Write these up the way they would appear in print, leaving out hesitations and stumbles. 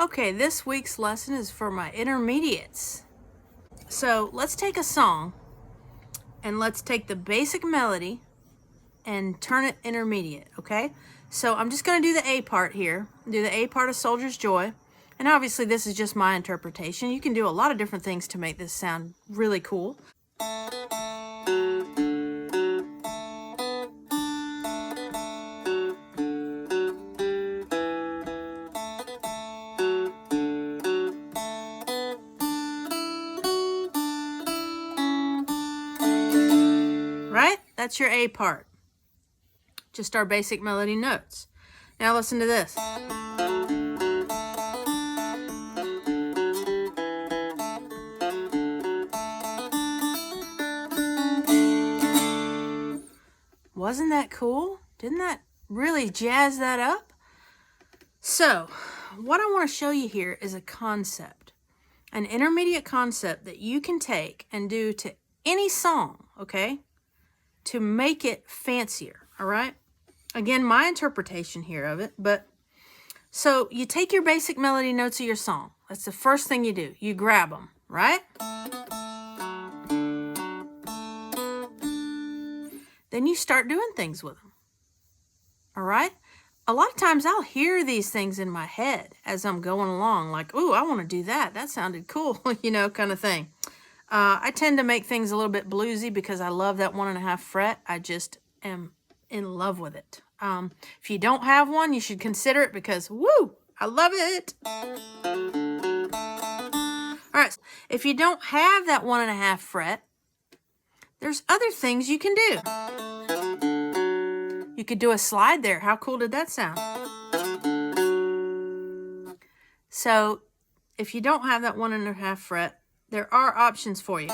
Okay, this week's lesson is for my intermediates. So let's take a song and let's take the basic melody and turn it intermediate, okay? So I'm just gonna do the A part here, do the A part of Soldier's Joy. And obviously this is just my interpretation. You can do a lot of different things to make this sound really cool. Right? That's your A part. Just our basic melody notes. Now listen to this. Wasn't that cool? Didn't that really jazz that up? So, what I want to show you here is a concept, an intermediate concept that you can take and do to any song, okay, to make it fancier, all right? Again, my interpretation here of it, but so you take your basic melody notes of your song. That's the first thing you do. You grab them, right? Then you start doing things with them, all right? A lot of times I'll hear these things in my head as I'm going along, like, ooh, I want to do that. That sounded cool, you know, kind of thing. I tend to make things a little bit bluesy because I love that 1.5 fret. I just am in love with it. If you don't have one, you should consider it because, woo, I love it. All right, if you don't have that 1.5 fret, there's other things you can do. You could do a slide there. How cool did that sound? So if you don't have that 1.5 fret, there are options for you.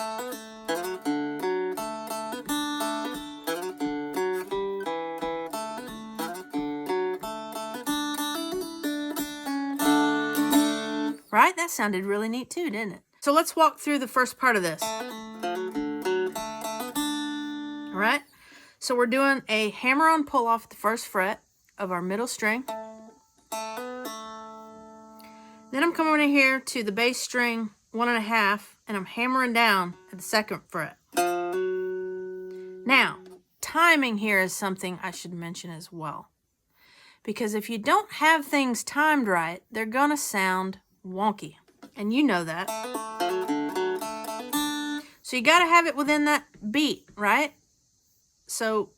Right? That sounded really neat too, didn't it? So let's walk through the first part of this. All right? So we're doing a hammer-on pull off the first fret of our middle string. Then I'm coming in here to the bass string 1.5, and I'm hammering down at the second fret. Now, timing here is something I should mention as well. Because if you don't have things timed right, they're gonna sound wonky. And you know that. So you gotta have it within that beat, right? So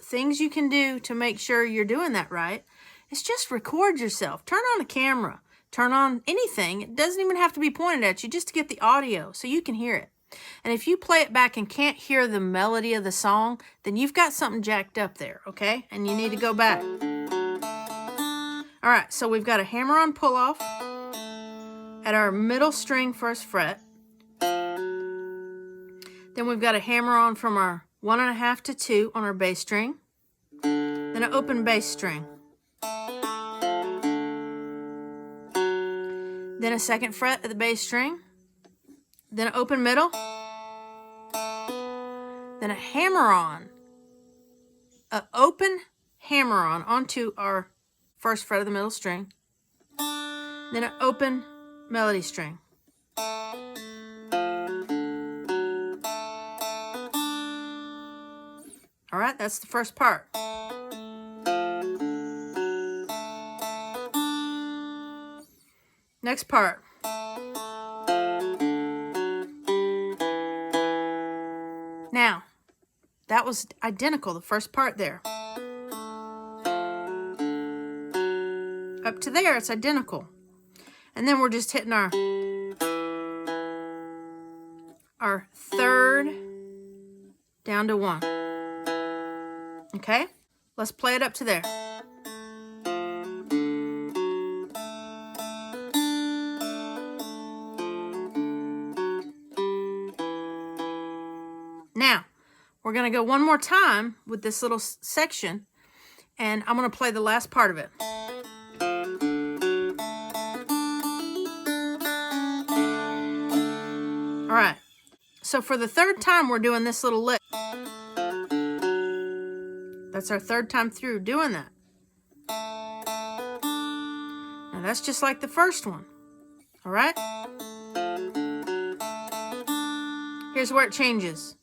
things you can do to make sure you're doing that right is just record yourself. Turn on a camera. Turn on anything. It doesn't even have to be pointed at you, just to get the audio so you can hear it. And if you play it back and can't hear the melody of the song, then you've got something jacked up there, okay? And you need to go back. All right, so we've got a hammer-on pull-off at our middle string first fret. Then we've got a hammer-on from our 1.5 to 2 on our bass string. Then an open bass string. Then a second fret at the bass string. Then an open middle. Then a hammer-on. An open hammer-on onto our first fret of the middle string. Then an open melody string. All right, that's the first part. Next part. Now, that was identical, the first part there. Up to there, it's identical. And then we're just hitting our third down to 1. Okay? Let's play it up to there. Now, we're going to go one more time with this little section, and I'm going to play the last part of it. All right. So for the third time, we're doing this little lick. That's our third time through doing that. Now that's just like the first one. All right? Here's where it changes.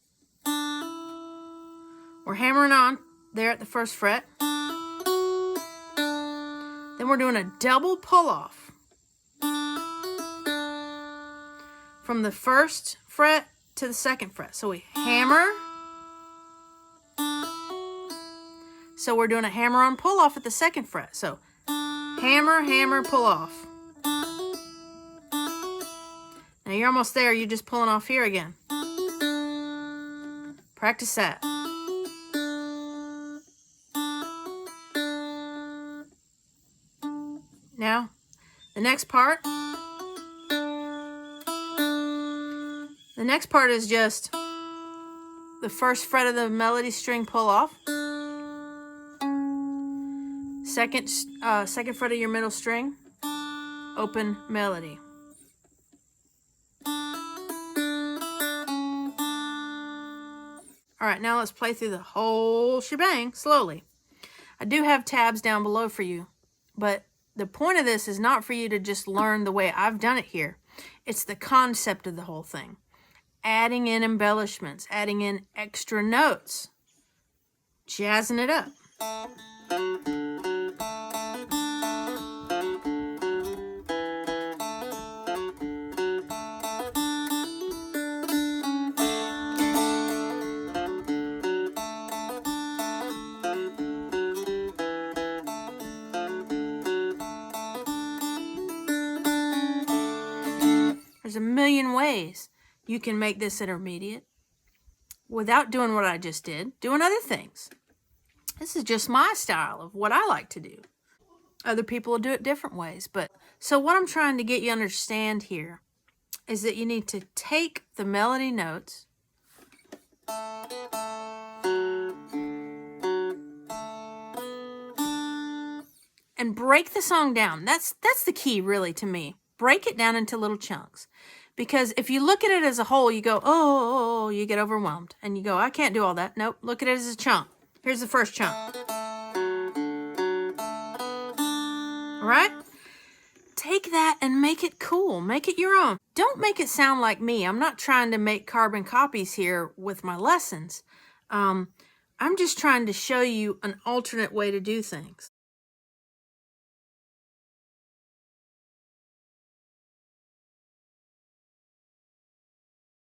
We're hammering on there at the first fret. Then we're doing a double pull off from the first fret to the second fret. So we hammer. So we're doing a hammer on pull off at the second fret. So hammer, hammer, pull off. Now you're almost there. You're just pulling off here again. Practice that. Now, the next part. The next part is just the first fret of the melody string pull off. Second fret of your middle string, open melody. All right, now let's play through the whole shebang slowly. I do have tabs down below for you, but the point of this is not for you to just learn the way I've done it here. It's the concept of the whole thing. Adding in embellishments, adding in extra notes, jazzing it up. There's a million ways you can make this intermediate without doing what I just did, doing other things. This is just my style of what I like to do. Other people will do it different ways. But so what I'm trying to get you to understand here is that you need to take the melody notes and break the song down. That's the key, really, to me. Break it down into little chunks. Because if you look at it as a whole, you go, oh, you get overwhelmed. And you go, I can't do all that. Nope, look at it as a chunk. Here's the first chunk. All right? Take that and make it cool. Make it your own. Don't make it sound like me. I'm not trying to make carbon copies here with my lessons. I'm just trying to show you an alternate way to do things.